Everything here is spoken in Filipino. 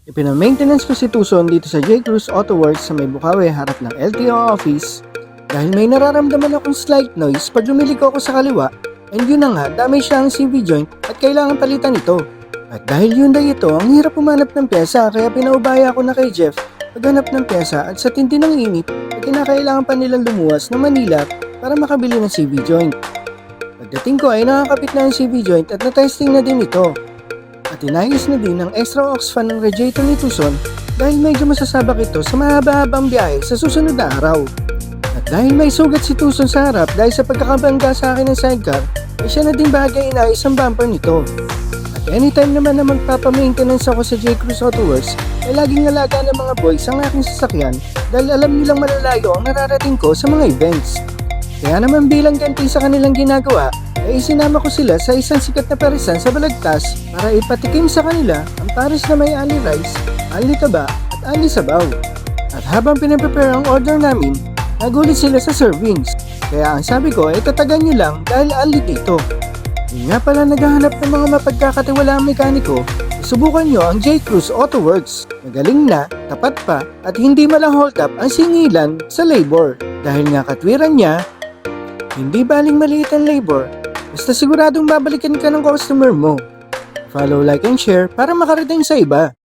Ipina-maintenance ko si Tucson dito sa J. Cruz Auto Works sa may Bukawi harap ng LTO office dahil may nararamdaman akong slight noise pag lumiliko ako sa kaliwa, and yun na nga, damage siya ang CV joint at kailangan palitan ito. At dahil Hyundai ito, ang hirap humanap ng pyesa kaya pinaubaya ko na kay Jeff paghanap ng pyesa, at sa tindi ng init ay kinakailangan pa nilang lumuwas ng Manila para makabili ng CV joint. Pagdating ko ay nakakapit na ang CV joint at na-testing na din ito. At inayos na din ang extra aux fan ng radiator ni Tucson dahil medyo masasabak ito sa mahaba-habang biyahe sa susunod na araw. At dahil may sugat si Tucson sa harap dahil sa pagkakabangga sa akin ng sidecar, ay siya na din bagay inayos ang bumper nito. At anytime naman na magpapamaintenance ako sa J. Cruz Auto Works, ay laging alaga ng mga boys ang aking sasakyan dahil alam nilang malalayo ang nararating ko sa mga events. Kaya naman bilang ganti sa kanilang ginagawa, ay isinama ko sila sa isang sikat na parisan sa Balagtas para ipatikim sa kanila ang pares na may ali rice, ali taba at ali sabaw. At habang pinaprepare ang order namin, nagulit sila sa servings. Kaya ang sabi ko ay tatagan nyo lang dahil ali dito. Yun nga pala, naghahanap ng mga mapagkakatiwalaang mekaniko, subukan nyo ang J. Cruz Auto Works. Magaling na, tapat pa, at hindi malang hold up ang singilan sa labor. Dahil nga katwiran niya, hindi baling maliit ang labor, basta siguradong babalikan ka ng customer mo. Follow, like, and share para makarating sa iba.